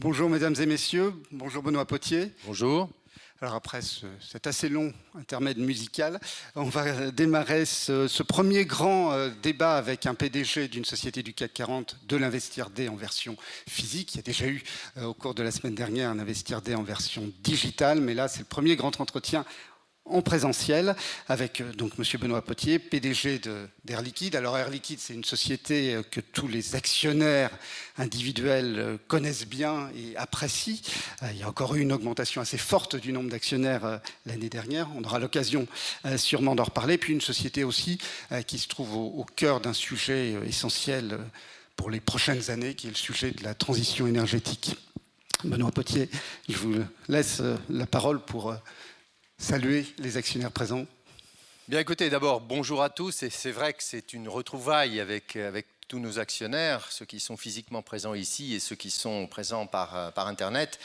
Bonjour mesdames et messieurs, bonjour Benoît Potier. Bonjour. Alors après cet assez long intermède musical, on va démarrer ce premier grand débat avec un PDG d'une société du CAC 40 de l'Investir D en version physique. Il y a déjà eu au cours de la semaine dernière un Investir D en version digitale, mais là c'est le premier grand entretien en présentiel avec donc Monsieur Benoît Potier, PDG d'Air Liquide. Alors Air Liquide, c'est une société que tous les actionnaires individuels connaissent bien et apprécient. Il y a encore eu une augmentation assez forte du nombre d'actionnaires l'année dernière. On aura l'occasion sûrement d'en reparler. Puis une société aussi qui se trouve au cœur d'un sujet essentiel pour les prochaines années, qui est le sujet de la transition énergétique. Benoît Potier, je vous laisse la parole pour saluer les actionnaires présents. Bien écoutez, d'abord, bonjour à tous. Et c'est vrai que c'est une retrouvaille avec tous nos actionnaires, ceux qui sont physiquement présents ici et ceux qui sont présents par Internet.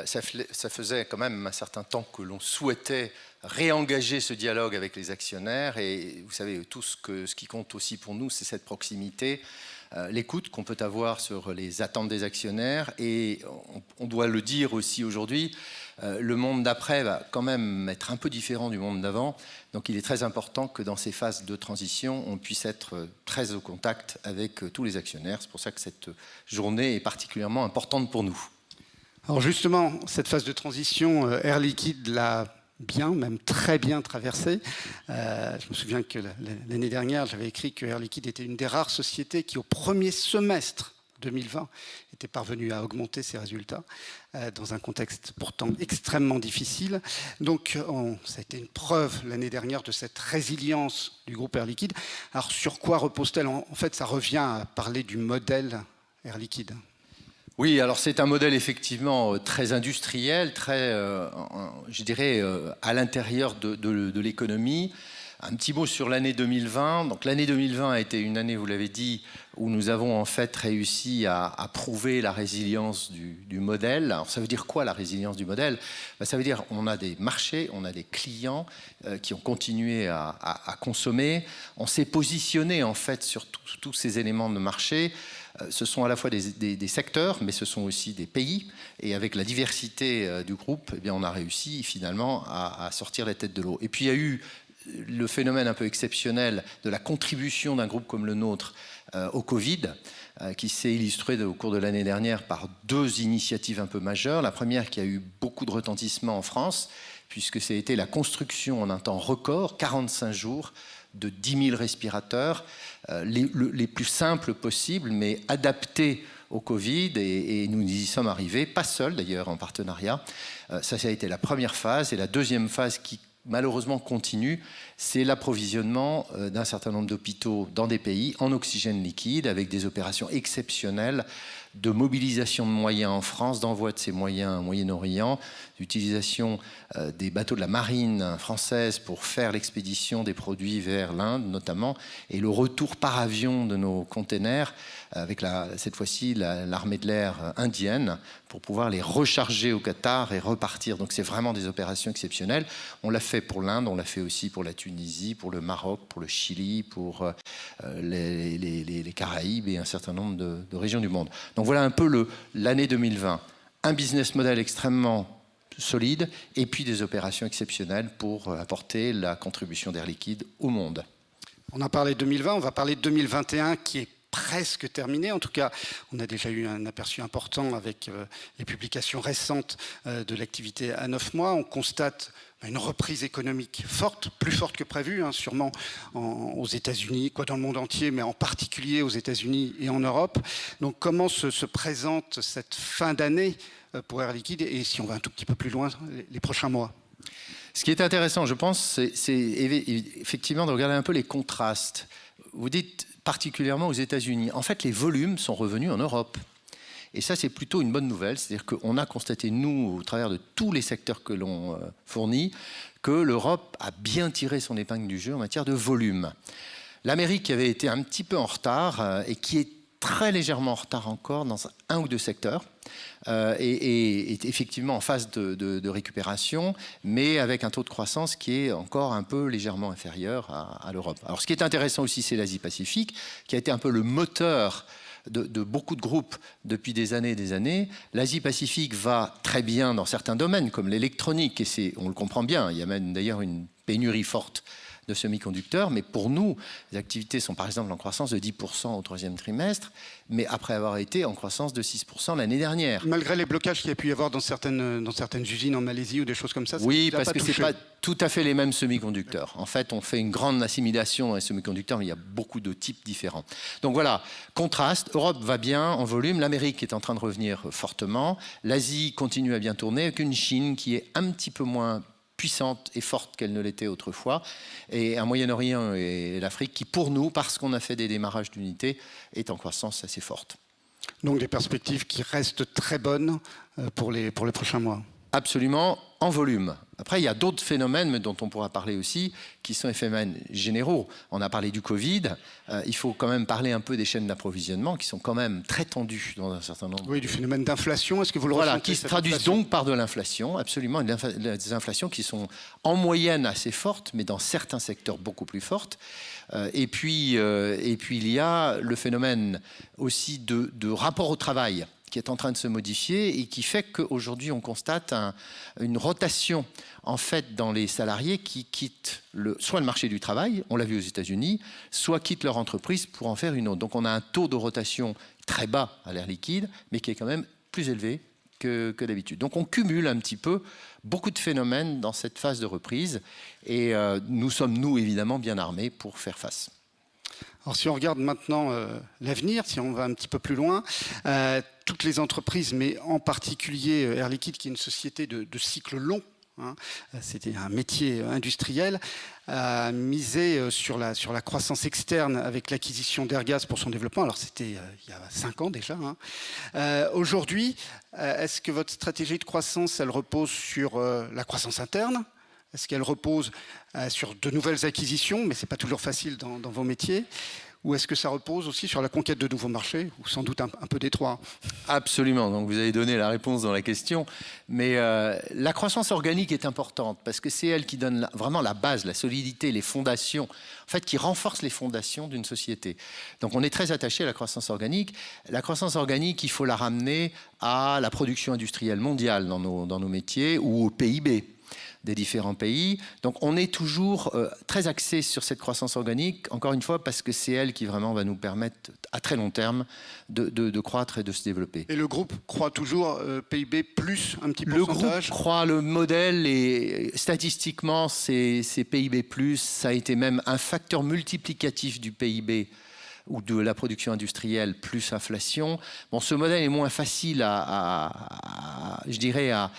Ça faisait quand même un certain temps que l'on souhaitait réengager ce dialogue avec les actionnaires. Et vous savez, tout ce qui compte aussi pour nous, c'est cette proximité, l'écoute qu'on peut avoir sur les attentes des actionnaires. Et on doit le dire aussi aujourd'hui, le monde d'après va quand même être un peu différent du monde d'avant. Donc il est très important que dans ces phases de transition, on puisse être très au contact avec tous les actionnaires. C'est pour ça que cette journée est particulièrement importante pour nous. Alors justement, cette phase de transition, Air Liquide l'a bien, même très bien traversée. Je me souviens que l'année dernière, j'avais écrit que Air Liquide était une des rares sociétés qui, au premier semestre 2020, était parvenue à augmenter ses résultats dans un contexte pourtant extrêmement difficile. Donc, ça a été une preuve l'année dernière de cette résilience du groupe Air Liquide. Alors, sur quoi repose-t-elle ? En fait, ça revient à parler du modèle Air Liquide. Oui, alors c'est un modèle effectivement très industriel, très, je dirais, à l'intérieur de l'économie. Un petit mot sur l'année 2020. Donc l'année 2020 a été une année, vous l'avez dit, où nous avons en fait réussi à prouver la résilience du modèle. Alors ça veut dire quoi la résilience du modèle ? Ça veut dire on a des marchés, on a des clients qui ont continué à consommer. On s'est positionné en fait sur tous ces éléments de marché. Ce sont à la fois des secteurs, mais ce sont aussi des pays. Et avec la diversité du groupe, eh bien, on a réussi finalement à sortir la tête de l'eau. Et puis il y a eu le phénomène un peu exceptionnel de la contribution d'un groupe comme le nôtre au Covid, qui s'est illustré au cours de l'année dernière par deux initiatives un peu majeures. La première qui a eu beaucoup de retentissement en France, puisque ça a été la construction en un temps record, 45 jours, de 10 000 respirateurs, les plus simples possibles, mais adaptés au Covid, et nous y sommes arrivés, pas seuls d'ailleurs, en partenariat. Ça a été la première phase, et la deuxième phase qui malheureusement continue, c'est l'approvisionnement d'un certain nombre d'hôpitaux dans des pays en oxygène liquide, avec des opérations exceptionnelles de mobilisation de moyens en France, d'envoi de ces moyens au Moyen-Orient, d'utilisation des bateaux de la marine française pour faire l'expédition des produits vers l'Inde notamment, et le retour par avion de nos containers avec cette fois-ci l'armée de l'air indienne pour pouvoir les recharger au Qatar et repartir. Donc c'est vraiment des opérations exceptionnelles. On l'a fait pour l'Inde, on l'a fait aussi pour la Tunisie, pour le Maroc, pour le Chili, pour les Caraïbes et un certain nombre de régions du monde. Donc voilà un peu l'année 2020. Un business model extrêmement solide et puis des opérations exceptionnelles pour apporter la contribution d'Air Liquide au monde. On a parlé de 2020, on va parler de 2021 qui est presque terminé. En tout cas, on a déjà eu un aperçu important avec les publications récentes de l'activité à 9 mois. On constate une reprise économique forte, plus forte que prévu, sûrement aux États-Unis, dans le monde entier, mais en particulier aux États-Unis et en Europe. Donc comment se présente cette fin d'année pour Air Liquide et si on va un tout petit peu plus loin, les prochains mois? Ce qui est intéressant, je pense, c'est effectivement de regarder un peu les contrastes. Vous dites particulièrement aux États-Unis. En fait, les volumes sont revenus en Europe. Et ça, c'est plutôt une bonne nouvelle. C'est-à-dire qu'on a constaté, nous, au travers de tous les secteurs que l'on fournit, que l'Europe a bien tiré son épingle du jeu en matière de volume. L'Amérique avait été un petit peu en retard et qui est très légèrement en retard encore dans un ou deux secteurs et est effectivement en phase de récupération, mais avec un taux de croissance qui est encore un peu légèrement inférieur à l'Europe. Alors ce qui est intéressant aussi, c'est l'Asie-Pacifique, qui a été un peu le moteur de beaucoup de groupes depuis des années. L'Asie-Pacifique va très bien dans certains domaines, comme l'électronique, et on le comprend bien. Il y a même d'ailleurs une pénurie forte de semi-conducteurs, mais pour nous, les activités sont par exemple en croissance de 10% au troisième trimestre, mais après avoir été en croissance de 6% l'année dernière. Malgré les blocages qu'il y a pu y avoir dans certaines usines en Malaisie ou des choses comme ça. Oui, parce que ce n'est pas tout à fait les mêmes semi-conducteurs. En fait, on fait une grande assimilation dans les semi-conducteurs, mais il y a beaucoup de types différents. Donc voilà, contraste, Europe va bien en volume, l'Amérique est en train de revenir fortement, l'Asie continue à bien tourner, avec une Chine qui est un petit peu moins puissante et forte qu'elle ne l'était autrefois, et un Moyen-Orient et l'Afrique qui, pour nous, parce qu'on a fait des démarrages d'unités, est en croissance assez forte. Donc des perspectives qui restent très bonnes pour les prochains mois. Absolument, en volume. Après, il y a d'autres phénomènes, mais dont on pourra parler aussi, qui sont des phénomènes généraux. On a parlé du Covid. Il faut quand même parler un peu des chaînes d'approvisionnement qui sont quand même très tendues dans un certain nombre. Oui, du phénomène d'inflation. Est-ce que vous le Voilà, ressentez, qui se traduisent donc par de l'inflation, absolument. Des inflations qui sont en moyenne assez fortes, mais dans certains secteurs beaucoup plus fortes. Et puis, il y a le phénomène aussi de rapport au travail, qui est en train de se modifier et qui fait qu'aujourd'hui on constate une rotation en fait dans les salariés qui quittent soit le marché du travail, on l'a vu aux États-Unis, soit quittent leur entreprise pour en faire une autre. Donc on a un taux de rotation très bas à l'Air Liquide, mais qui est quand même plus élevé que d'habitude. Donc on cumule un petit peu beaucoup de phénomènes dans cette phase de reprise et nous sommes, nous, évidemment, bien armés pour faire face. Alors si on regarde maintenant l'avenir, si on va un petit peu plus loin, toutes les entreprises, mais en particulier Air Liquide, qui est une société de cycle long, hein, c'était un métier industriel, a misé sur la croissance externe avec l'acquisition d'Airgas pour son développement. Alors c'était il y a 5 ans déjà. Hein. Aujourd'hui, est-ce que votre stratégie de croissance, elle repose sur la croissance interne ? Est-ce qu'elle repose sur de nouvelles acquisitions, mais ce n'est pas toujours facile dans vos métiers? Ou est-ce que ça repose aussi sur la conquête de nouveaux marchés, ou sans doute un peu des trois? Absolument, donc vous avez donné la réponse dans la question. Mais la croissance organique est importante, parce que c'est elle qui donne vraiment la base, la solidité, les fondations, en fait, qui renforce les fondations d'une société. Donc on est très attaché à la croissance organique. La croissance organique, il faut la ramener à la production industrielle mondiale dans nos métiers, ou au PIB des différents pays. Donc on est toujours très axé sur cette croissance organique, encore une fois, parce que c'est elle qui vraiment va nous permettre, à très long terme, de croître et de se développer. Et le groupe croît toujours PIB plus un petit pourcentage? pourcentage? Le groupe croît, le modèle, et statistiquement, c'est PIB+, ça a été même un facteur multiplicatif du PIB ou de la production industrielle plus inflation. Bon, ce modèle est moins facile je dirais, à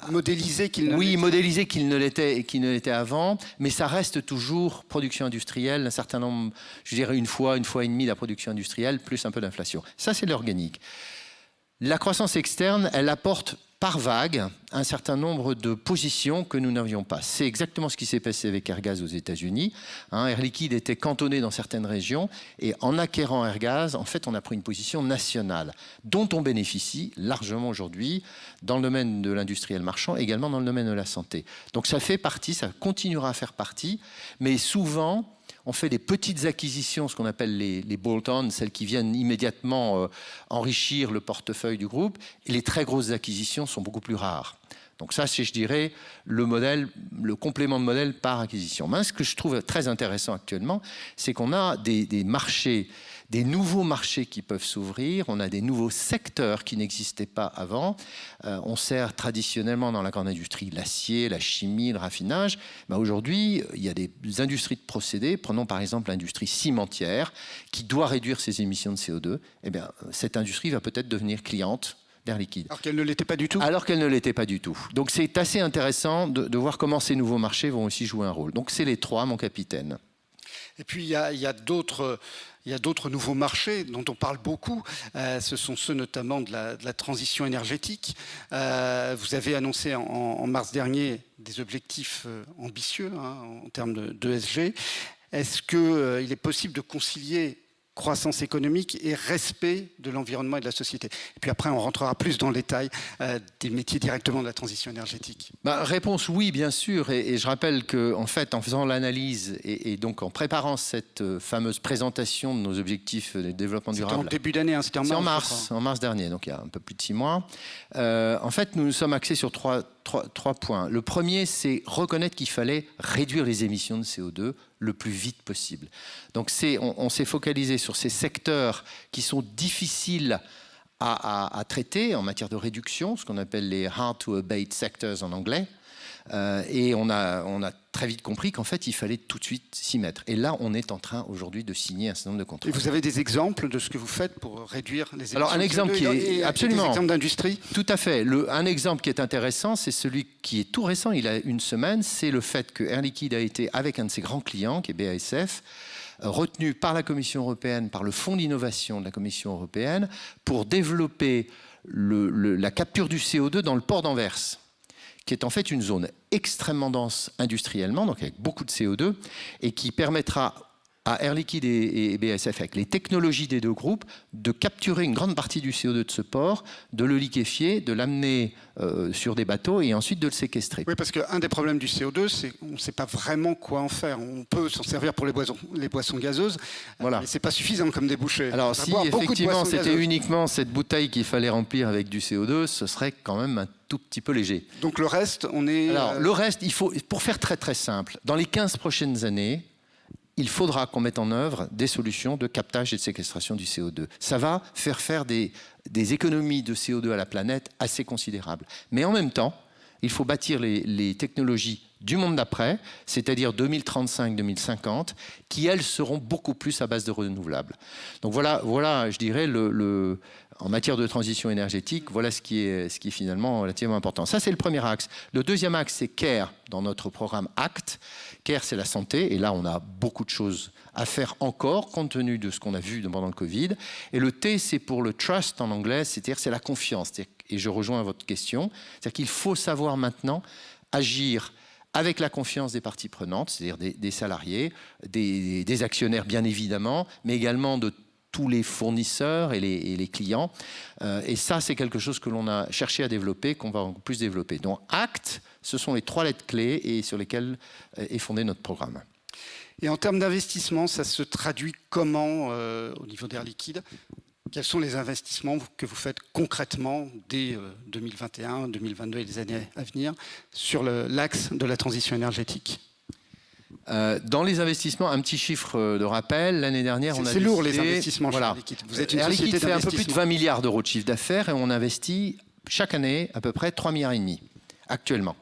modéliser qu'il ne oui, l'était. Modéliser qu'il ne l'était avant, mais ça reste toujours production industrielle, un certain nombre, je dirais une fois et demie la production industrielle, plus un peu d'inflation. Ça, c'est l'organique. La croissance externe, elle apporte par vague un certain nombre de positions que nous n'avions pas. C'est exactement ce qui s'est passé avec Airgas aux États-Unis. Air Liquide était cantonné dans certaines régions et en acquérant Airgas, en fait, on a pris une position nationale dont on bénéficie largement aujourd'hui dans le domaine de l'industriel marchand, également dans le domaine de la santé. Donc ça fait partie, ça continuera à faire partie, mais souvent, on fait des petites acquisitions, ce qu'on appelle les bolt-on, celles qui viennent immédiatement enrichir le portefeuille du groupe, et les très grosses acquisitions sont beaucoup plus rares. Donc ça, c'est, je dirais, le complément de modèle par acquisition. Mais ce que je trouve très intéressant actuellement, c'est qu'on a des marchés, des nouveaux marchés qui peuvent s'ouvrir, on a des nouveaux secteurs qui n'existaient pas avant. On sert traditionnellement dans la grande industrie l'acier, la chimie, le raffinage. Mais aujourd'hui, il y a des industries de procédés. Prenons par exemple l'industrie cimentière qui doit réduire ses émissions de CO2. Eh bien, cette industrie va peut-être devenir cliente d'Air Liquide. Alors qu'elle ne l'était pas du tout? Alors qu'elle ne l'était pas du tout. Donc c'est assez intéressant de voir comment ces nouveaux marchés vont aussi jouer un rôle. Donc c'est les trois, mon capitaine. Et puis il y a d'autres nouveaux marchés dont on parle beaucoup. Ce sont ceux notamment de la transition énergétique. Vous avez annoncé en mars dernier des objectifs ambitieux en termes d'ESG. Est-ce qu'il est possible de concilier croissance économique et respect de l'environnement et de la société. Et puis après, on rentrera plus dans le détail des métiers directement de la transition énergétique. Réponse oui, bien sûr. Et je rappelle qu'en fait, en faisant l'analyse et donc en préparant cette fameuse présentation de nos objectifs de développement durable. C'était en début d'année, hein, c'était en mars. En mars dernier, donc il y a un peu plus de 6 mois. En fait, nous nous sommes axés sur trois points. Le premier, c'est reconnaître qu'il fallait réduire les émissions de CO2 le plus vite possible. Donc on s'est focalisé sur ces secteurs qui sont difficiles à traiter en matière de réduction, ce qu'on appelle les hard to abate sectors en anglais. Et on a très vite compris qu'en fait, il fallait tout de suite s'y mettre. Et là, on est en train aujourd'hui de signer un certain nombre de contrats. Et vous avez des exemples de ce que vous faites pour réduire les émissions? Alors, un exemple qui est absolument... Des exemples d'industrie? Tout à fait. Un exemple qui est intéressant, c'est celui qui est tout récent, il a une semaine, c'est le fait que Air Liquide a été, avec un de ses grands clients, qui est BASF, retenu par la Commission européenne, par le Fonds d'innovation de la Commission européenne, pour développer la capture du CO2 dans le port d'Anvers, qui est en fait une zone extrêmement dense industriellement, donc avec beaucoup de CO2, et qui permettra à Air Liquide et BASF, avec les technologies des deux groupes, de capturer une grande partie du CO2 de ce port, de le liquéfier, de l'amener sur des bateaux et ensuite de le séquestrer. Oui, parce qu'un des problèmes du CO2, c'est qu'on ne sait pas vraiment quoi en faire. On peut s'en servir pour les boissons gazeuses, voilà. Mais ce n'est pas suffisant comme débouché. Alors si effectivement c'était uniquement cette bouteille qu'il fallait remplir avec du CO2, ce serait quand même un tout petit peu léger. Donc le reste, on est... Alors le reste, il faut, pour faire très très simple, dans les 15 prochaines années, il faudra qu'on mette en œuvre des solutions de captage et de séquestration du CO2. Ça va faire des économies de CO2 à la planète assez considérables. Mais en même temps, il faut bâtir les technologies du monde d'après, c'est-à-dire 2035-2050, qui, elles, seront beaucoup plus à base de renouvelables. Donc voilà je dirais, en matière de transition énergétique, voilà ce qui est finalement relativement important. Ça, c'est le premier axe. Le deuxième axe, c'est CARE, dans notre programme ACT. CARE, c'est la santé, et là, on a beaucoup de choses à faire encore, compte tenu de ce qu'on a vu pendant le Covid. Et le T, c'est pour le trust en anglais, c'est-à-dire c'est la confiance. Et je rejoins votre question, c'est-à-dire qu'il faut savoir maintenant agir avec la confiance des parties prenantes, c'est-à-dire des salariés, des actionnaires bien évidemment, mais également de tous les fournisseurs et les clients. Et ça, c'est quelque chose que l'on a cherché à développer, qu'on va encore plus développer. Donc, ACT, ce sont les 3 lettres clés et sur lesquelles est fondé notre programme. Et en termes d'investissement, ça se traduit comment au niveau d'Air Liquide? Quels sont les investissements que vous faites concrètement dès 2021, 2022 et les années à venir sur l'axe de la transition énergétique? Dans les investissements, un petit chiffre de rappel, l'année dernière, on a C'est lourd les investissements chez Air Liquide. Vous êtes une Air Liquide fait un peu plus de 20 milliards d'euros de chiffre d'affaires et on investit chaque année à peu près 3,5 milliards actuellement.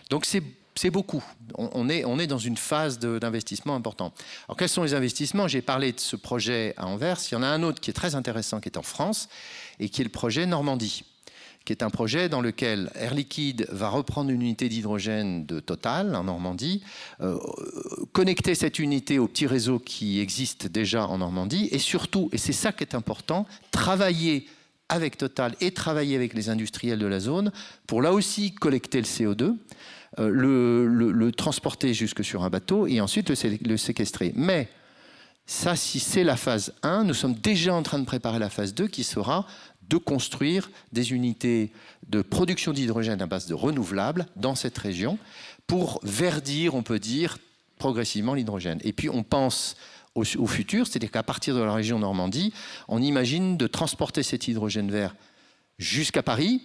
Donc c'est beaucoup. On est dans une phase d'investissement important. Alors quels sont les investissements? J'ai parlé de ce projet à Anvers. Il y en a un autre qui est très intéressant, qui est en France, et qui est le projet Normandie, qui est un projet dans lequel Air Liquide va reprendre une unité d'hydrogène de Total en Normandie, connecter cette unité au petit réseau qui existe déjà en Normandie, et surtout, et c'est ça qui est important, travailler avec Total et travailler avec les industriels de la zone pour là aussi collecter le CO2, le transporter jusque sur un bateau et ensuite le séquestrer. Mais ça, si c'est la phase 1, nous sommes déjà en train de préparer la phase 2 qui sera de construire des unités de production d'hydrogène à base de renouvelables dans cette région pour verdir, on peut dire, progressivement l'hydrogène. Et puis on pense au futur, c'est-à-dire qu'à partir de la région Normandie, on imagine de transporter cet hydrogène vert jusqu'à Paris,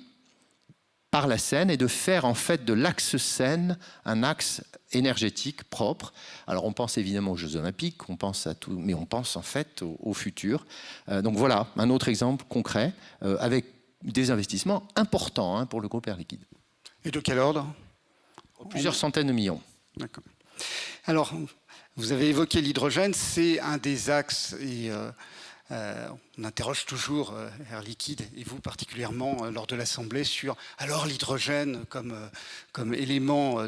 par la Seine, et de faire en fait de l'axe Seine un axe énergétique propre. Alors on pense évidemment aux Jeux Olympiques, on pense à tout, mais on pense en fait au futur. Donc voilà, un autre exemple concret avec des investissements importants pour le groupe Air Liquide. Et de quel ordre? Plusieurs centaines de millions. D'accord. Alors, vous avez évoqué l'hydrogène, c'est un des axes et on interroge toujours Air Liquide et vous particulièrement lors de l'Assemblée sur alors l'hydrogène comme élément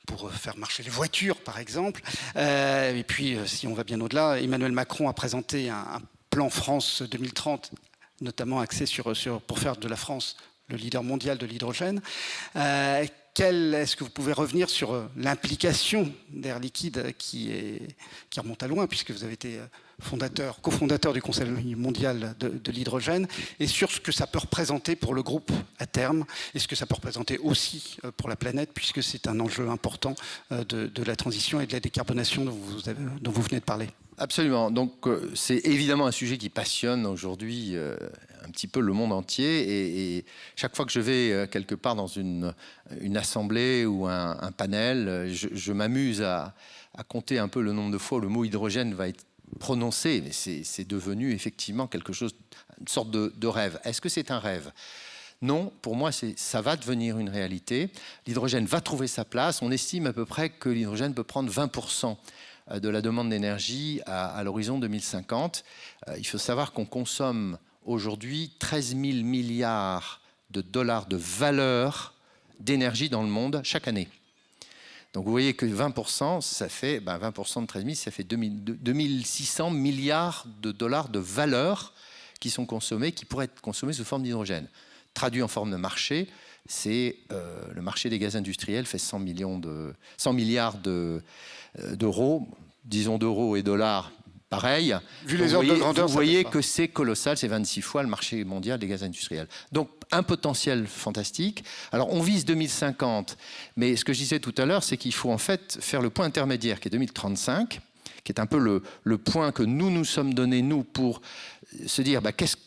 pour faire marcher les voitures par exemple. Et puis si on va bien au-delà, Emmanuel Macron a présenté un plan France 2030 notamment axé pour faire de la France le leader mondial de l'hydrogène. Est-ce que vous pouvez revenir sur l'implication d'Air Liquide qui remonte à loin puisque vous avez été cofondateur du Conseil mondial de l'hydrogène, et sur ce que ça peut représenter pour le groupe à terme, et ce que ça peut représenter aussi pour la planète, puisque c'est un enjeu important de la transition et de la décarbonation dont vous venez de parler. Absolument. Donc, c'est évidemment un sujet qui passionne aujourd'hui un petit peu le monde entier. Et chaque fois que je vais quelque part dans une assemblée ou un panel, je m'amuse à compter un peu le nombre de fois où le mot hydrogène va être prononcé. Mais c'est devenu effectivement quelque chose, une sorte de rêve. Est-ce que c'est un rêve ? Non, pour moi, ça va devenir une réalité. L'hydrogène va trouver sa place. On estime à peu près que l'hydrogène peut prendre 20% de la demande d'énergie à l'horizon 2050. Il faut savoir qu'on consomme aujourd'hui 13 000 milliards de dollars de valeur d'énergie dans le monde chaque année. Donc vous voyez que 20%, ça fait 20% de 13 000, ça fait 2600 milliards de dollars de valeur qui sont consommés, qui pourraient être consommés sous forme d'hydrogène. Traduit en forme de marché, c'est le marché des gaz industriels fait 100 milliards d'euros, disons d'euros et dollars, pareil. Vu les ordres de grandeur, vous voyez que c'est colossal, c'est 26 fois le marché mondial des gaz industriels. Donc un potentiel fantastique. Alors on vise 2050, mais ce que je disais tout à l'heure, c'est qu'il faut en fait faire le point intermédiaire qui est 2035, qui est un peu le point que nous sommes donnés, nous, pour se dire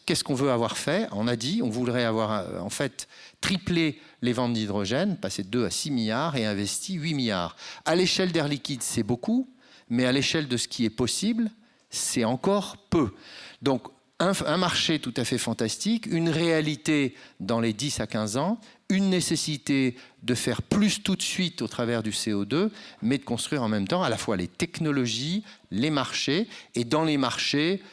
qu'est-ce qu'on veut avoir fait. On a dit, on voudrait avoir en fait triplé les ventes d'hydrogène, passer de 2 à 6 milliards et investi 8 milliards. À l'échelle d'Air Liquide, c'est beaucoup, mais à l'échelle de ce qui est possible, c'est encore peu. Donc un marché tout à fait fantastique, une réalité dans les 10 à 15 ans, une nécessité de faire plus tout de suite au travers du CO2, mais de construire en même temps à la fois les technologies, les marchés. Et dans les marchés,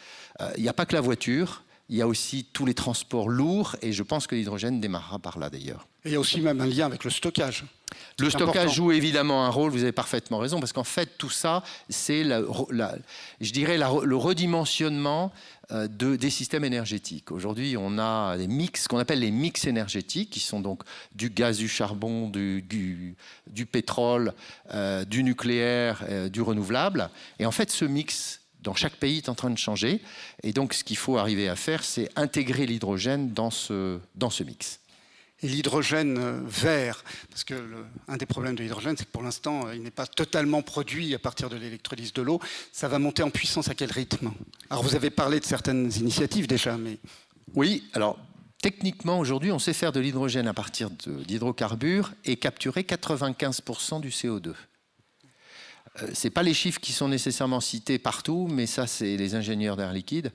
il n'y a pas que la voiture, il y a aussi tous les transports lourds, et je pense que l'hydrogène démarrera par là d'ailleurs. Et il y a aussi même un lien avec le stockage. Le stockage joue évidemment un rôle, vous avez parfaitement raison, parce qu'en fait, tout ça, c'est, je dirais, le redimensionnement des systèmes énergétiques. Aujourd'hui, on a des mix, qu'on appelle les mix énergétiques, qui sont donc du gaz, du charbon, du pétrole, du nucléaire, du renouvelable. Et en fait, ce mix, dans chaque pays, est en train de changer. Et donc, ce qu'il faut arriver à faire, c'est intégrer l'hydrogène dans ce mix. Et l'hydrogène vert, parce que un des problèmes de l'hydrogène, c'est que pour l'instant, il n'est pas totalement produit à partir de l'électrolyse de l'eau. Ça va monter en puissance à quel rythme? Alors vous avez parlé de certaines initiatives déjà, mais... Oui, alors techniquement, aujourd'hui, on sait faire de l'hydrogène à partir d'hydrocarbures et capturer 95% du CO2. Ce n'est pas les chiffres qui sont nécessairement cités partout, mais ça, c'est les ingénieurs d'Air Liquide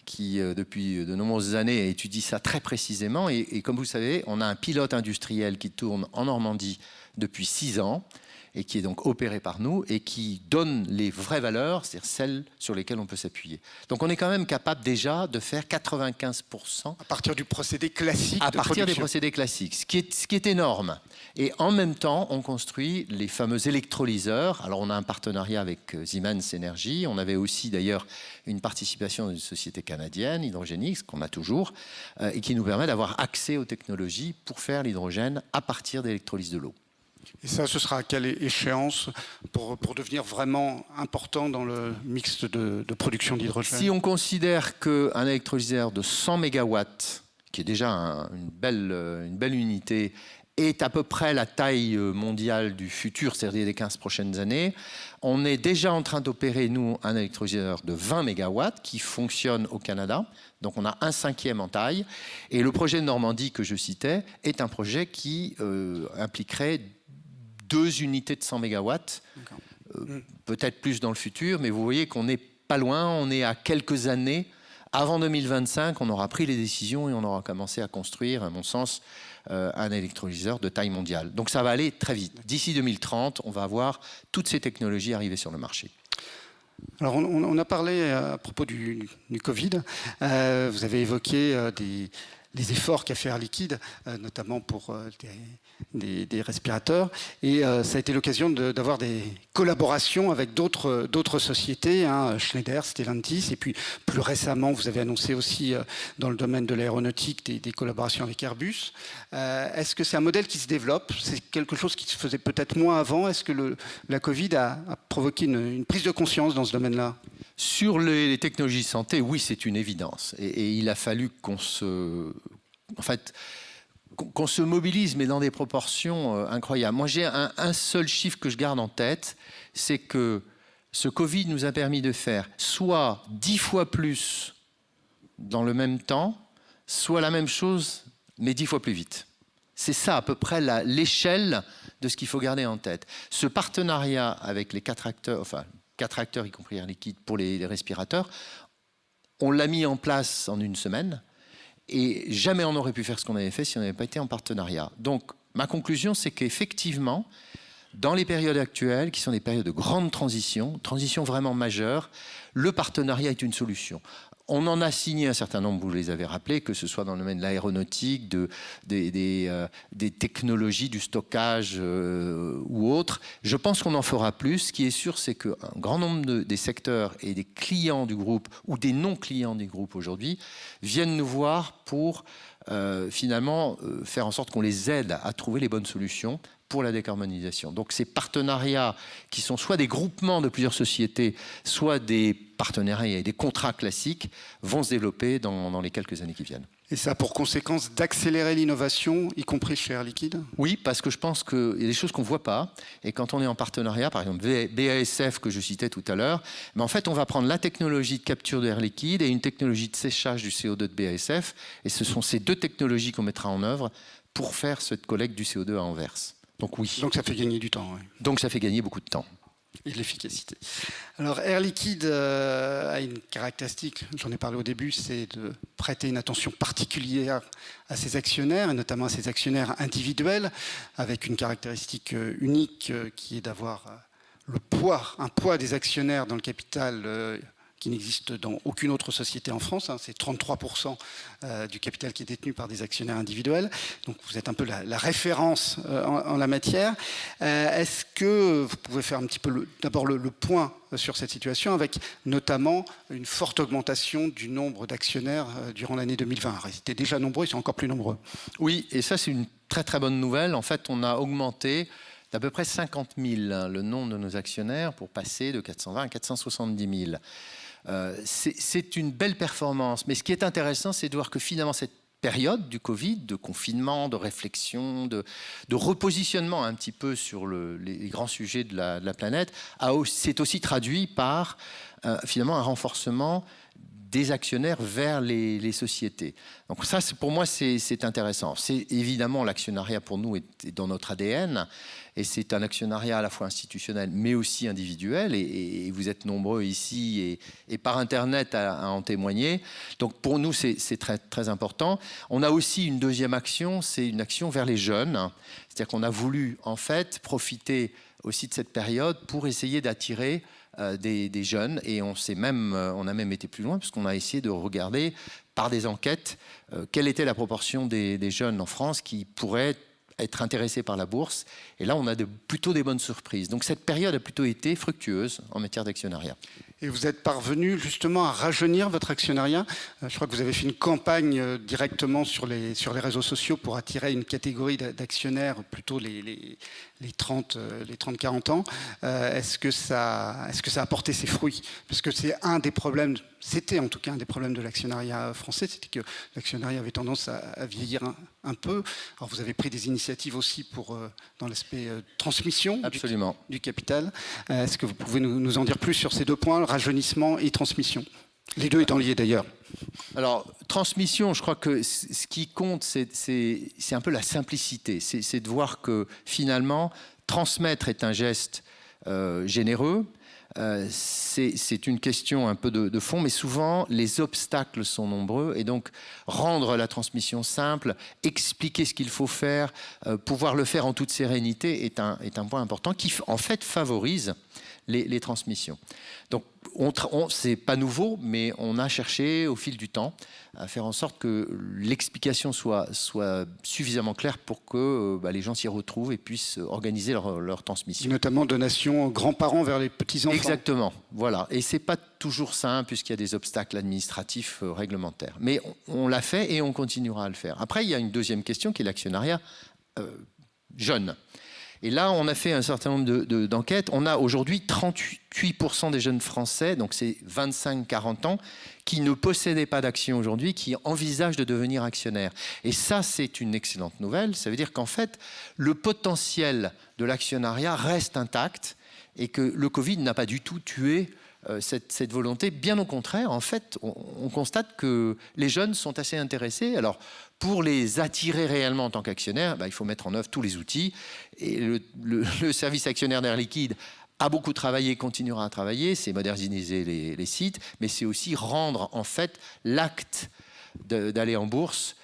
qui, depuis de nombreuses années, étudient ça très précisément. Et comme vous savez, on a un pilote industriel qui tourne en Normandie depuis 6 ans et qui est donc opéré par nous et qui donne les vraies valeurs, c'est-à-dire celles sur lesquelles on peut s'appuyer. Donc on est quand même capable déjà de faire 95%. À partir du procédé classique à de partir production. des procédés classiques, ce qui est énorme. Et en même temps, on construit les fameux électrolyseurs. Alors on a un partenariat avec Siemens Energy. On avait aussi d'ailleurs une participation d'une société canadienne, Hydrogénix, qu'on a toujours, et qui nous permet d'avoir accès aux technologies pour faire l'hydrogène à partir d'électrolyse de l'eau. Et ça, ce sera à quelle échéance pour devenir vraiment important dans le mix de production d'hydrogène? Si on considère qu'un électrolyseur de 100 MW, qui est déjà une belle unité, est à peu près la taille mondiale du futur, c'est-à-dire des 15 prochaines années, on est déjà en train d'opérer, nous, un électrolyseur de 20 MW qui fonctionne au Canada. Donc on a un 5e en taille. Et le projet de Normandie que je citais est un projet qui impliquerait 2 unités de 100 MW, peut-être plus dans le futur, mais vous voyez qu'on n'est pas loin, on est à quelques années. Avant 2025, on aura pris les décisions et on aura commencé à construire, à mon sens, un électrolyseur de taille mondiale. Donc ça va aller très vite. D'ici 2030, on va avoir toutes ces technologies arriver sur le marché. Alors on a parlé à propos du Covid. Vous avez évoqué les efforts qu'a fait Air Liquide, notamment pour des respirateurs. Et ça a été l'occasion d'avoir des collaborations avec d'autres sociétés, hein, Schneider, Stellantis, et puis plus récemment, vous avez annoncé aussi dans le domaine de l'aéronautique des collaborations avec Airbus. Est-ce que c'est un modèle qui se développe? C'est quelque chose qui se faisait peut-être moins avant. Est-ce que la Covid a provoqué une prise de conscience dans ce domaine-là? Sur les technologies de santé, oui, c'est une évidence. Et il a fallu qu'on se mobilise, mais dans des proportions incroyables. Moi, j'ai un seul chiffre que je garde en tête, c'est que ce Covid nous a permis de faire soit 10 fois plus dans le même temps, soit la même chose, mais 10 fois plus vite. C'est ça à peu près l'échelle de ce qu'il faut garder en tête. Ce partenariat avec les 4 acteurs, y compris Air Liquide, pour les respirateurs, on l'a mis en place en une semaine, et jamais on n'aurait pu faire ce qu'on avait fait si on n'avait pas été en partenariat. Donc, ma conclusion, c'est qu'effectivement, dans les périodes actuelles, qui sont des périodes de grande transition vraiment majeure, le partenariat est une solution. On en a signé un certain nombre, vous les avez rappelés, que ce soit dans le domaine de l'aéronautique, des technologies, du stockage ou autres. Je pense qu'on en fera plus. Ce qui est sûr, c'est qu'un grand nombre des secteurs et des clients du groupe ou des non-clients du groupe aujourd'hui viennent nous voir pour finalement faire en sorte qu'on les aide à trouver les bonnes solutions pour la décarbonisation. Donc ces partenariats qui sont soit des groupements de plusieurs sociétés, soit des partenariats et des contrats classiques vont se développer dans les quelques années qui viennent. Et ça a pour conséquence d'accélérer l'innovation, y compris chez Air Liquide? Oui, parce que je pense qu'il y a des choses qu'on ne voit pas. Et quand on est en partenariat, par exemple BASF que je citais tout à l'heure, mais en fait on va prendre la technologie de capture de Air Liquide et une technologie de séchage du CO2 de BASF. Et ce sont ces deux technologies qu'on mettra en œuvre pour faire cette collecte du CO2 à Anvers. Donc oui. Donc ça fait gagner du temps. Oui. Donc ça fait gagner beaucoup de temps. Et de l'efficacité. Alors Air Liquide a une caractéristique, j'en ai parlé au début, c'est de prêter une attention particulière à ses actionnaires, et notamment à ses actionnaires individuels, avec une caractéristique unique qui est d'avoir un poids des actionnaires dans le capital qui n'existe dans aucune autre société en France. C'est 33% du capital qui est détenu par des actionnaires individuels. Donc vous êtes un peu la référence en la matière. Est-ce que vous pouvez faire un petit peu d'abord le point sur cette situation, avec notamment une forte augmentation du nombre d'actionnaires durant l'année 2020? Alors, ils étaient déjà nombreux, ils sont encore plus nombreux. Oui, et ça c'est une très très bonne nouvelle. En fait, on a augmenté d'à peu près 50 000 le nombre de nos actionnaires pour passer de 420 à 470 000. C'est une belle performance, mais ce qui est intéressant, c'est de voir que finalement cette période du Covid, de confinement, de réflexion, de repositionnement un petit peu sur les grands sujets de la planète, s'est aussi traduit par finalement un renforcement des actionnaires vers les sociétés. Donc ça, pour moi, c'est intéressant. C'est évidemment, l'actionnariat pour nous est dans notre ADN, et c'est un actionnariat à la fois institutionnel mais aussi individuel, et vous êtes nombreux ici et par Internet à en témoigner. Donc pour nous, c'est très, très important. On a aussi une deuxième action, c'est une action vers les jeunes. C'est-à-dire qu'on a voulu en fait profiter aussi de cette période pour essayer d'attirer des jeunes, et on a même été plus loin puisqu'on a essayé de regarder par des enquêtes quelle était la proportion des jeunes en France qui pourraient être intéressés par la bourse. Et là, on a plutôt des bonnes surprises. Donc cette période a plutôt été fructueuse en matière d'actionnariat. Et vous êtes parvenu justement à rajeunir votre actionnariat. Je crois que vous avez fait une campagne directement sur les réseaux sociaux pour attirer une catégorie d'actionnaires, plutôt les 30-40 ans. Est-ce que ça a porté ses fruits? Parce que c'est c'était en tout cas un des problèmes de l'actionnariat français, c'était que l'actionnariat avait tendance à vieillir un peu. Alors vous avez pris des initiatives aussi dans l'aspect transmission du capital. Est-ce que vous pouvez nous en dire plus sur ces deux points, rajeunissement et transmission? Les deux étant liés d'ailleurs. Alors, transmission, je crois que ce qui compte, c'est un peu la simplicité. C'est de voir que finalement, transmettre est un geste généreux. C'est une question un peu de fond, mais souvent les obstacles sont nombreux, et donc rendre la transmission simple, expliquer ce qu'il faut faire, pouvoir le faire en toute sérénité est un point important qui en fait favorise les transmissions. Donc c'est pas nouveau, mais on a cherché au fil du temps à faire en sorte que l'explication soit suffisamment claire pour que les gens s'y retrouvent et puissent organiser leur transmission. Et notamment donation aux grands-parents vers les petits-enfants. Exactement, voilà. Et c'est pas toujours simple puisqu'il y a des obstacles administratifs réglementaires. Mais on l'a fait et on continuera à le faire. Après, il y a une deuxième question qui est l'actionnariat jeune. Et là, on a fait un certain nombre d'enquêtes. On a aujourd'hui 38% des jeunes Français, donc c'est 25-40 ans, qui ne possédaient pas d'action aujourd'hui, qui envisagent de devenir actionnaires. Et ça, c'est une excellente nouvelle. Ça veut dire qu'en fait, le potentiel de l'actionnariat reste intact et que le Covid n'a pas du tout tué cette volonté. Bien au contraire, en fait, on constate que les jeunes sont assez intéressés. Alors, pour les attirer réellement en tant qu'actionnaires, il faut mettre en œuvre tous les outils. Et le service actionnaire d'Air Liquide a beaucoup travaillé, continuera à travailler. C'est moderniser les sites, mais c'est aussi rendre, en fait, l'acte d'aller en bourse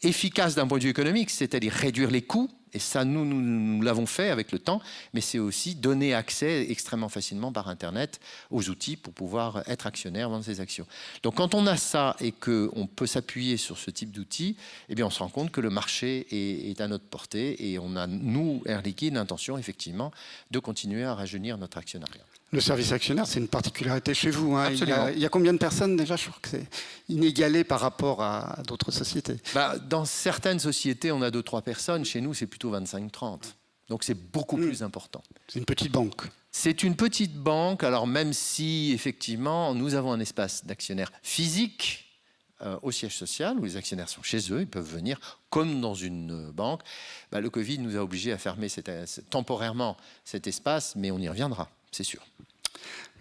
efficace d'un point de vue économique, c'est-à-dire réduire les coûts. Et ça, nous l'avons fait avec le temps, mais c'est aussi donner accès extrêmement facilement par Internet aux outils pour pouvoir être actionnaire, vendre ses actions. Donc quand on a ça et qu'on peut s'appuyer sur ce type d'outils, eh bien on se rend compte que le marché est à notre portée et on a, nous, Air Liquide, l'intention effectivement de continuer à rajeunir notre actionnariat. Le service actionnaire, c'est une particularité chez vous. Hein. Absolument. Il y a combien de personnes déjà? Je crois que c'est inégalé par rapport à d'autres sociétés. Dans certaines sociétés, on a 2-3 personnes. Chez nous, c'est plutôt 25-30. Donc c'est beaucoup plus important. C'est une petite banque. C'est une petite banque. Alors même si, effectivement, nous avons un espace d'actionnaires physique au siège social, où les actionnaires sont chez eux, ils peuvent venir comme dans une banque. Le Covid nous a obligés à fermer temporairement cet espace, mais on y reviendra, c'est sûr.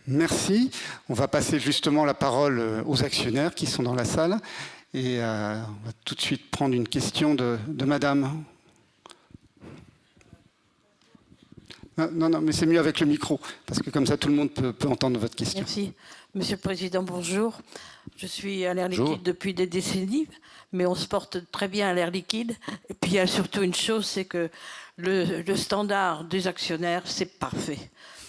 Merci. On va passer justement la parole aux actionnaires qui sont dans la salle. Et on va tout de suite prendre une question de madame. Non, mais c'est mieux avec le micro, parce que comme ça, tout le monde peut entendre votre question. Merci. Monsieur le Président, bonjour. Je suis à l'Air Liquide depuis des décennies, mais on se porte très bien à l'Air Liquide. Et puis, il y a surtout une chose, c'est que le standard des actionnaires, c'est parfait.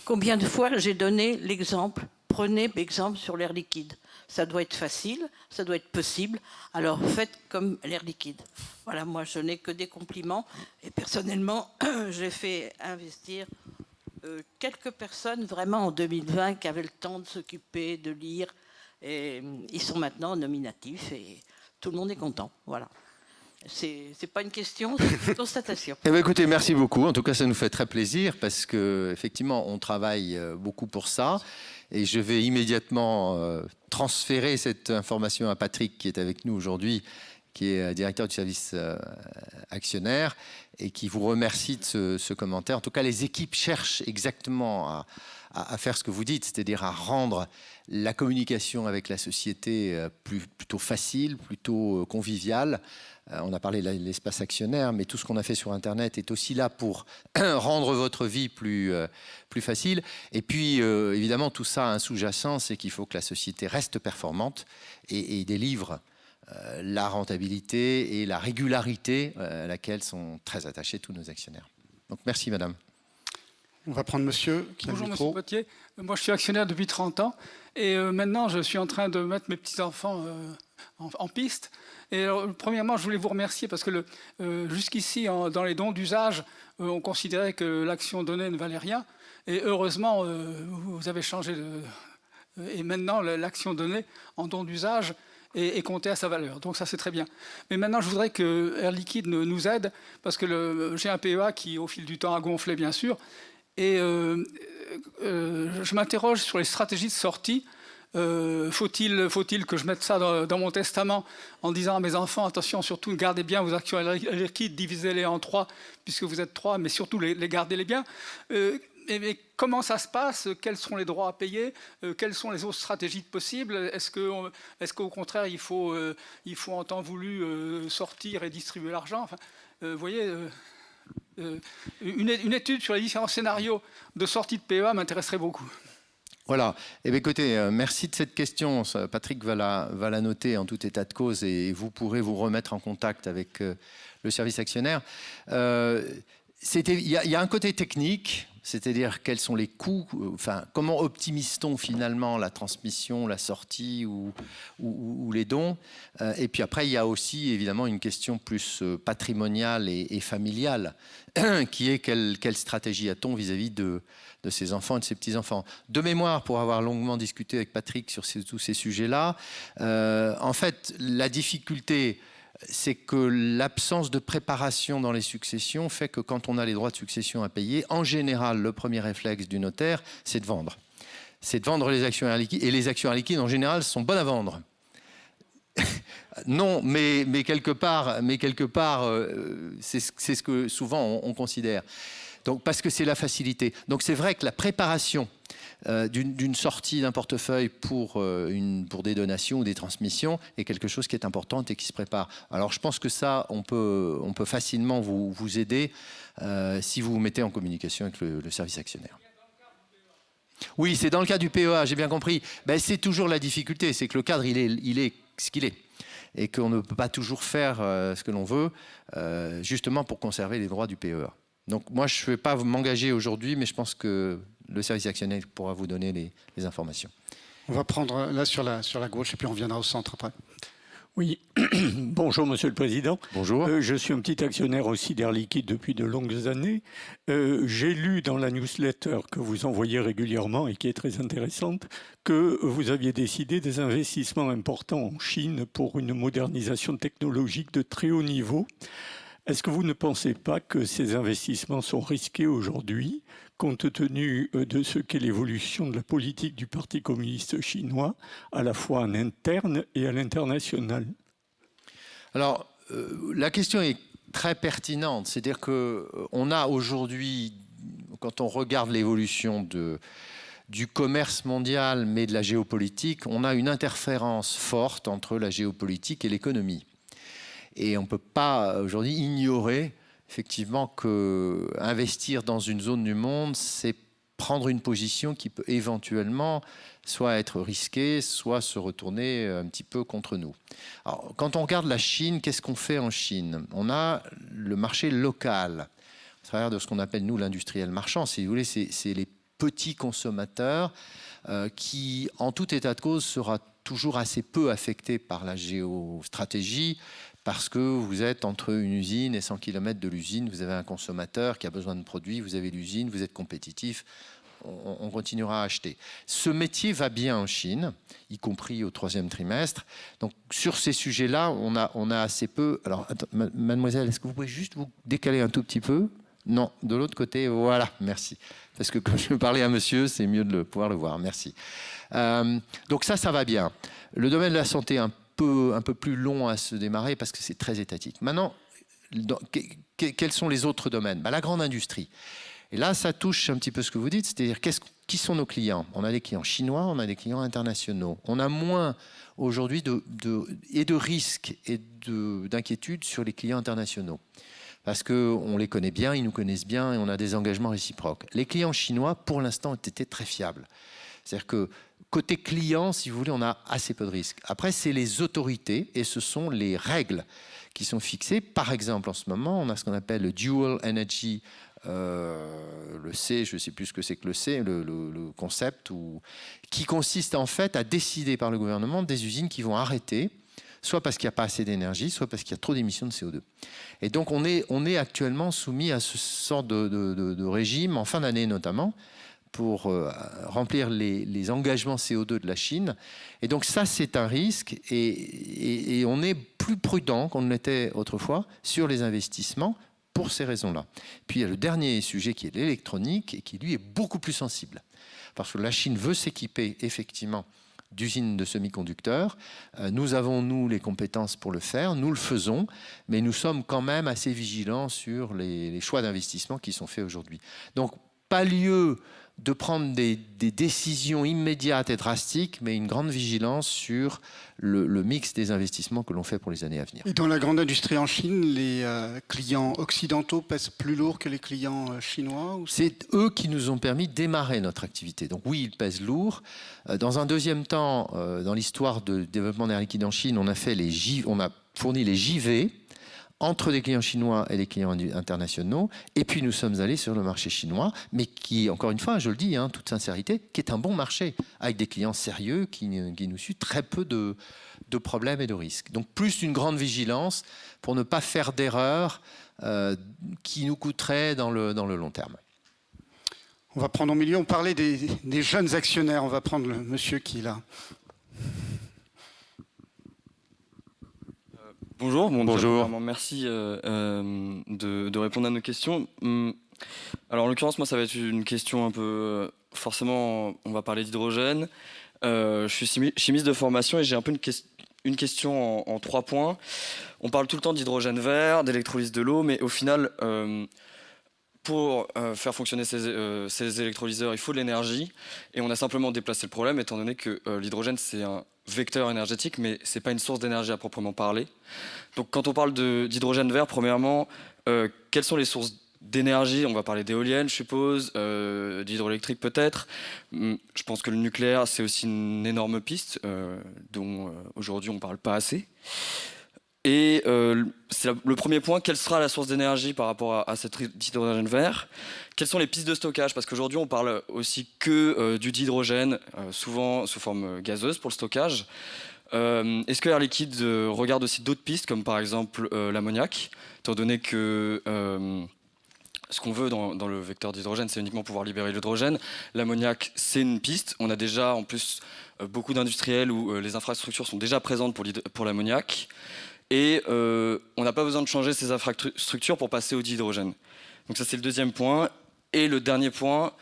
Combien de fois j'ai donné l'exemple, prenez l'exemple sur l'Air Liquide. Ça doit être facile, ça doit être possible, alors faites comme l'Air Liquide. Voilà, moi je n'ai que des compliments et personnellement j'ai fait investir quelques personnes vraiment en 2020 qui avaient le temps de s'occuper, de lire, et ils sont maintenant nominatifs et tout le monde est content, voilà. C'est pas une question, c'est une constatation. Eh bien, écoutez, merci beaucoup. En tout cas, ça nous fait très plaisir parce qu'effectivement, on travaille beaucoup pour ça. Et je vais immédiatement transférer cette information à Patrick, qui est avec nous aujourd'hui, qui est directeur du service actionnaire et qui vous remercie de ce commentaire. En tout cas, les équipes cherchent exactement à faire ce que vous dites, c'est-à-dire à rendre la communication avec la société plutôt facile, plutôt conviviale. On a parlé de l'espace actionnaire, mais tout ce qu'on a fait sur Internet est aussi là pour rendre votre vie plus facile. Et puis, évidemment, tout ça a un sous-jacent, c'est qu'il faut que la société reste performante et délivre la rentabilité et la régularité à laquelle sont très attachés tous nos actionnaires. Donc, merci, madame. On va prendre monsieur qui a le micro. Bonjour, monsieur Potier. Moi, je suis actionnaire depuis 30 ans. Et maintenant, je suis en train de mettre mes petits-enfants en piste. Et alors, premièrement, je voulais vous remercier parce que jusqu'ici, dans les dons d'usage, on considérait que l'action donnée ne valait rien. Et heureusement, vous avez changé. Et maintenant, l'action donnée en don d'usage est comptée à sa valeur. Donc ça, c'est très bien. Mais maintenant, je voudrais que Air Liquide nous aide parce que j'ai un PEA qui, au fil du temps, a gonflé, bien sûr. Et je m'interroge sur les stratégies de sortie. Faut-il que je mette ça dans mon testament en disant à mes enfants, attention, surtout gardez bien vos actions liquides, divisez-les en 3 puisque vous êtes 3, mais surtout les gardez-les bien. Mais comment ça se passe? Quels sont les droits à payer? Quelles sont les autres stratégies possibles? Est-ce qu'au contraire, il faut en temps voulu sortir et distribuer l'argent? Enfin, vous voyez, une étude sur les différents scénarios de sortie de PEA m'intéresserait beaucoup. Voilà. Eh bien, écoutez, merci de cette question. Patrick va la noter en tout état de cause et vous pourrez vous remettre en contact avec le service actionnaire. Il y a un côté technique, c'est-à-dire quels sont les coûts, enfin, comment optimise-t-on finalement la transmission, la sortie ou les dons. Et puis après, il y a aussi évidemment une question plus patrimoniale et familiale, qui est quelle stratégie a-t-on vis-à-vis de ses enfants et de ses petits-enfants. De mémoire, pour avoir longuement discuté avec Patrick sur tous ces sujets-là, en fait, la difficulté c'est que l'absence de préparation dans les successions fait que quand on a les droits de succession à payer, en général, le premier réflexe du notaire, c'est de vendre. C'est de vendre les actionnaires liquides. Et les actionnaires liquides, en général, sont bonnes à vendre. Non, mais quelque part, c'est ce que souvent on considère. Donc, parce que c'est la facilité. Donc c'est vrai que la préparation d'une sortie d'un portefeuille pour des donations ou des transmissions est quelque chose qui est important et qui se prépare. Alors je pense que ça, on peut facilement vous aider si vous vous mettez en communication avec le service actionnaire. Oui, c'est dans le cas du PEA, j'ai bien compris. Ben, c'est toujours la difficulté, c'est que le cadre, il est ce qu'il est. Et qu'on ne peut pas toujours faire ce que l'on veut, justement pour conserver les droits du PEA. Donc moi, je ne vais pas m'engager aujourd'hui, mais je pense que le service actionnaire pourra vous donner les informations. On va prendre là sur la gauche et puis on reviendra au centre après. Oui, bonjour Monsieur le Président. Bonjour. Je suis un petit actionnaire aussi d'Air Liquide depuis de longues années. J'ai lu dans la newsletter que vous envoyez régulièrement et qui est très intéressante que vous aviez décidé des investissements importants en Chine pour une modernisation technologique de très haut niveau. Est-ce que vous ne pensez pas que ces investissements sont risqués aujourd'hui, compte tenu de ce qu'est l'évolution de la politique du Parti communiste chinois, à la fois en interne et à l'international? Alors, la question est très pertinente. C'est-à-dire qu'on a aujourd'hui, quand on regarde l'évolution du commerce mondial, mais de la géopolitique, on a une interférence forte entre la géopolitique et l'économie. Et on ne peut pas aujourd'hui ignorer effectivement qu'investir dans une zone du monde, c'est prendre une position qui peut éventuellement soit être risquée, soit se retourner un petit peu contre nous. Alors, quand on regarde la Chine, qu'est-ce qu'on fait en Chine? On a le marché local, à travers de ce qu'on appelle, nous, l'industriel marchand. Si vous voulez, c'est les petits consommateurs qui, en tout état de cause, sera toujours assez peu affectés par la géostratégie, parce que vous êtes entre une usine et 100 km de l'usine, vous avez un consommateur qui a besoin de produits, vous avez l'usine, vous êtes compétitif, on continuera à acheter. Ce métier va bien en Chine, y compris au 3e trimestre. Donc sur ces sujets-là, on a assez peu... Alors, attends, mademoiselle, est-ce que vous pouvez juste vous décaler un tout petit peu? Non, de l'autre côté, voilà, merci. Parce que quand je parlais à monsieur, c'est mieux de pouvoir le voir, merci. Donc ça va bien. Le domaine de la santé, un peu plus long à se démarrer parce que c'est très étatique. Maintenant, quels sont les autres domaines? La grande industrie. Et là, ça touche un petit peu ce que vous dites, c'est-à-dire qui sont nos clients? On a des clients chinois, on a des clients internationaux. On a moins aujourd'hui de risques et d'inquiétudes sur les clients internationaux. Parce qu'on les connaît bien, ils nous connaissent bien et on a des engagements réciproques. Les clients chinois, pour l'instant, ont été très fiables. C'est-à-dire que côté client, si vous voulez, on a assez peu de risques. Après, c'est les autorités et ce sont les règles qui sont fixées. Par exemple, en ce moment, on a ce qu'on appelle le Dual Energy, le C, je ne sais plus ce que c'est que le C, le concept, qui consiste en fait à décider par le gouvernement des usines qui vont arrêter, soit parce qu'il n'y a pas assez d'énergie, soit parce qu'il y a trop d'émissions de CO2. Et donc, on est actuellement soumis à ce sort de régime, en fin d'année notamment, pour remplir les engagements CO2 de la Chine. Et donc ça, c'est un risque et on est plus prudent qu'on ne l'était autrefois sur les investissements pour ces raisons-là. Puis il y a le dernier sujet qui est l'électronique et qui, lui, est beaucoup plus sensible. Parce que la Chine veut s'équiper, effectivement, d'usines de semi-conducteurs. Nous avons, nous, les compétences pour le faire. Nous le faisons, mais nous sommes quand même assez vigilants sur les choix d'investissement qui sont faits aujourd'hui. Donc, pas lieu de prendre des décisions immédiates et drastiques, mais une grande vigilance sur le mix des investissements que l'on fait pour les années à venir. Et dans la grande industrie en Chine, les clients occidentaux pèsent plus lourd que les clients chinois? C'est eux qui nous ont permis de démarrer notre activité. Donc oui, ils pèsent lourd. Dans un deuxième temps, dans l'histoire de développement d'Air Liquide en Chine, on a fourni les JV entre des clients chinois et des clients internationaux. Et puis nous sommes allés sur le marché chinois, mais qui, encore une fois, je le dis, toute sincérité, qui est un bon marché, avec des clients sérieux qui nous suivent, très peu de problèmes et de risques. Donc plus une grande vigilance pour ne pas faire d'erreurs qui nous coûteraient dans le long terme. On va prendre au milieu, on parlait des jeunes actionnaires, on va prendre le monsieur qui est là. Bonjour. Bonjour. Vraiment, merci de répondre à nos questions. Alors, en l'occurrence, moi, ça va être une question un peu... forcément, on va parler d'hydrogène. Je suis chimiste de formation et j'ai un peu une question en 3 points. On parle tout le temps d'hydrogène vert, d'électrolyse de l'eau, mais au final, pour faire fonctionner ces électrolyseurs, il faut de l'énergie. Et on a simplement déplacé le problème, étant donné que l'hydrogène, c'est un vecteur énergétique, mais ce n'est pas une source d'énergie à proprement parler. Donc quand on parle d'hydrogène vert, premièrement, quelles sont les sources d'énergie? On va parler d'éoliennes, je suppose, d'hydroélectrique peut-être. Je pense que le nucléaire, c'est aussi une énorme piste dont aujourd'hui on ne parle pas assez. Et c'est le premier point, quelle sera la source d'énergie par rapport à cet hydrogène vert? Quelles sont les pistes de stockage? Parce qu'aujourd'hui, on parle aussi que du dihydrogène, souvent sous forme gazeuse pour le stockage. Est-ce que Air Liquide regarde aussi d'autres pistes, comme par exemple l'ammoniac, étant donné que ce qu'on veut dans le vecteur d'hydrogène, c'est uniquement pouvoir libérer l'hydrogène. L'ammoniac, c'est une piste. On a déjà, en plus, beaucoup d'industriels où les infrastructures sont déjà présentes pour l'ammoniac. Et on n'a pas besoin de changer ces infrastructures pour passer au dihydrogène. Donc ça, c'est le deuxième point. Et le dernier point,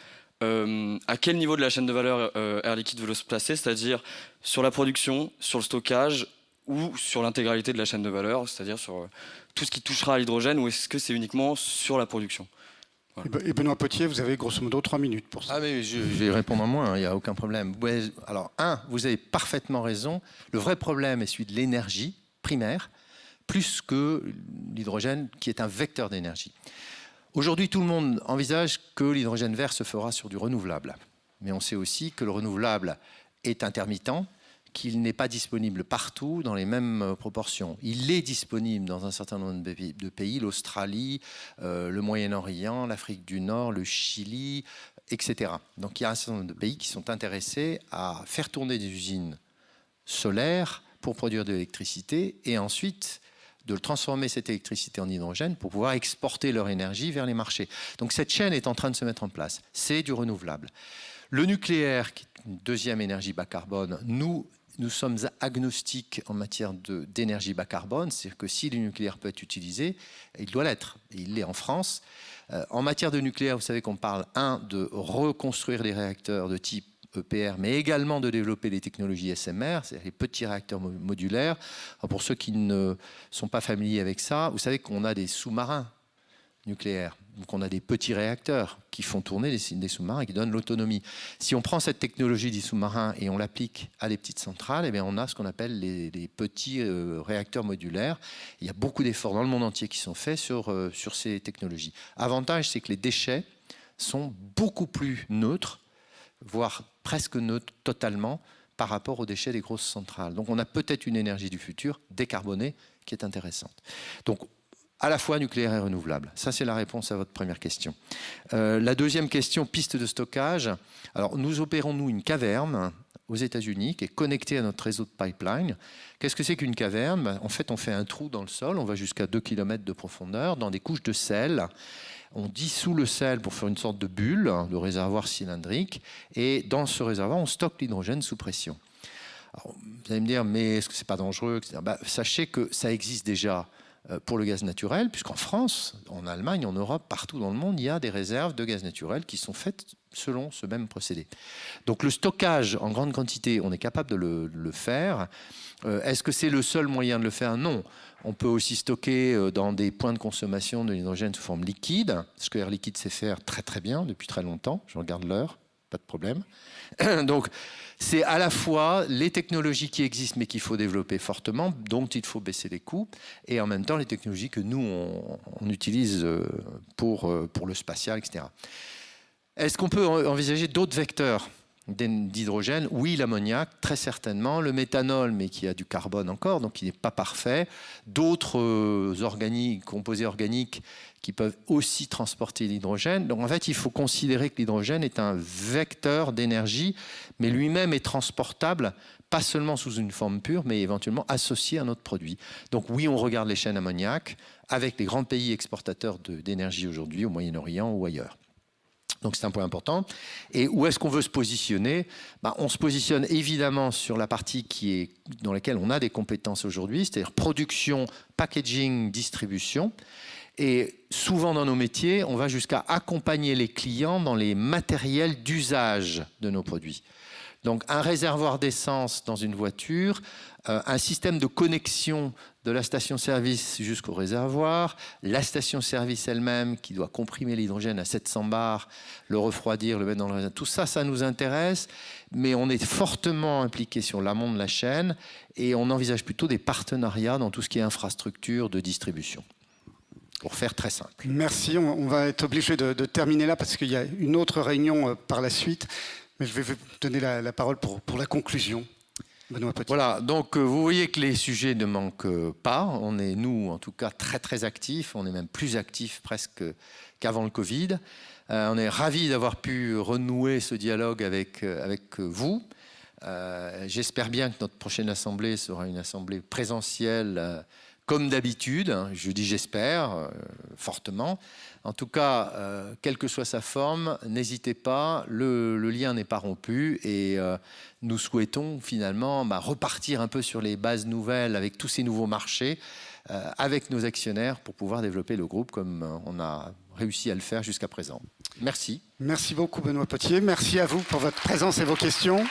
à quel niveau de la chaîne de valeur Air Liquide veut se placer, c'est-à-dire sur la production, sur le stockage ou sur l'intégralité de la chaîne de valeur, c'est-à-dire sur tout ce qui touchera à l'hydrogène, ou est-ce que c'est uniquement sur la production? Voilà. Et Benoît Potier, vous avez grosso modo 3 minutes pour ça. Ah mais je vais répondre en moins, il n'y a aucun problème. Alors, vous avez parfaitement raison. Le vrai problème est celui de l'énergie primaire, plus que l'hydrogène qui est un vecteur d'énergie. Aujourd'hui, tout le monde envisage que l'hydrogène vert se fera sur du renouvelable. Mais on sait aussi que le renouvelable est intermittent, qu'il n'est pas disponible partout dans les mêmes proportions. Il est disponible dans un certain nombre de pays, l'Australie, le Moyen-Orient, l'Afrique du Nord, le Chili, etc. Donc il y a un certain nombre de pays qui sont intéressés à faire tourner des usines solaires pour produire de l'électricité et ensuite de transformer cette électricité en hydrogène pour pouvoir exporter leur énergie vers les marchés. Donc cette chaîne est en train de se mettre en place. C'est du renouvelable. Le nucléaire, qui est une deuxième énergie bas carbone, nous sommes agnostiques en matière d'énergie bas carbone, c'est-à-dire que si le nucléaire peut être utilisé, il doit l'être. Il l'est en France. En matière de nucléaire, vous savez qu'on parle, de reconstruire des réacteurs de type EPR, mais également de développer les technologies SMR, c'est-à-dire les petits réacteurs modulaires. Alors pour ceux qui ne sont pas familiers avec ça, vous savez qu'on a des sous-marins nucléaires. Donc on a des petits réacteurs qui font tourner des sous-marins et qui donnent l'autonomie. Si on prend cette technologie des sous-marins et on l'applique à des petites centrales, eh bien on a ce qu'on appelle les petits réacteurs modulaires. Il y a beaucoup d'efforts dans le monde entier qui sont faits sur ces technologies. Avantage, c'est que les déchets sont beaucoup plus neutres, voire presque neutres totalement par rapport aux déchets des grosses centrales. Donc on a peut-être une énergie du futur décarbonée qui est intéressante. Donc à la fois nucléaire et renouvelable. Ça, c'est la réponse à votre première question. La deuxième question, piste de stockage. Alors, nous opérons, une caverne aux États-Unis qui est connectée à notre réseau de pipeline. Qu'est-ce que c'est qu'une caverne? En fait, on fait un trou dans le sol, on va jusqu'à 2 km de profondeur, dans des couches de sel. On dissout le sel pour faire une sorte de bulle, de réservoir cylindrique. Et dans ce réservoir, on stocke l'hydrogène sous pression. Alors, vous allez me dire, mais est-ce que ce n'est pas dangereux, etc. Sachez que ça existe déjà pour le gaz naturel, puisqu'en France, en Allemagne, en Europe, partout dans le monde, il y a des réserves de gaz naturel qui sont faites selon ce même procédé. Donc le stockage en grande quantité, on est capable de le faire. Est-ce que c'est le seul moyen de le faire? Non. On peut aussi stocker dans des points de consommation de l'hydrogène sous forme liquide, ce que Air Liquide sait faire très très bien depuis très longtemps. Je regarde l'heure, pas de problème. Donc, c'est à la fois les technologies qui existent mais qu'il faut développer fortement, dont il faut baisser les coûts, et en même temps les technologies que nous, on utilise pour le spatial, etc. Est-ce qu'on peut envisager d'autres vecteurs d'hydrogène? Oui, l'ammoniac, très certainement. Le méthanol, mais qui a du carbone encore, donc qui n'est pas parfait. D'autres composés organiques qui peuvent aussi transporter l'hydrogène. Donc en fait, il faut considérer que l'hydrogène est un vecteur d'énergie, mais lui-même est transportable, pas seulement sous une forme pure, mais éventuellement associé à un autre produit. Donc oui, on regarde les chaînes ammoniac avec les grands pays exportateurs d'énergie aujourd'hui, au Moyen-Orient ou ailleurs. Donc c'est un point important. Et où est-ce qu'on veut se positionner? On se positionne évidemment sur la partie dans laquelle on a des compétences aujourd'hui, c'est-à-dire production, packaging, distribution. Et souvent dans nos métiers, on va jusqu'à accompagner les clients dans les matériels d'usage de nos produits. Donc un réservoir d'essence dans une voiture, un système de connexion de la station-service jusqu'au réservoir, la station-service elle-même qui doit comprimer l'hydrogène à 700 bars, le refroidir, le mettre dans le réservoir. Tout ça, ça nous intéresse, mais on est fortement impliqué sur l'amont de la chaîne et on envisage plutôt des partenariats dans tout ce qui est infrastructure de distribution. Pour faire très simple. Merci, on va être obligé de terminer là parce qu'il y a une autre réunion par la suite. Mais je vais vous donner la parole pour la conclusion. Benoît Potier. Voilà, donc vous voyez que les sujets ne manquent pas. On est, nous, en tout cas, très très actifs. On est même plus actifs presque qu'avant le Covid. On est ravis d'avoir pu renouer ce dialogue avec vous. J'espère bien que notre prochaine assemblée sera une assemblée présentielle comme d'habitude. Je dis j'espère, fortement. En tout cas, quelle que soit sa forme, n'hésitez pas, le lien n'est pas rompu et nous souhaitons finalement repartir un peu sur les bases nouvelles avec tous ces nouveaux marchés, avec nos actionnaires pour pouvoir développer le groupe comme on a réussi à le faire jusqu'à présent. Merci. Merci beaucoup Benoît Potier. Merci à vous pour votre présence et vos questions.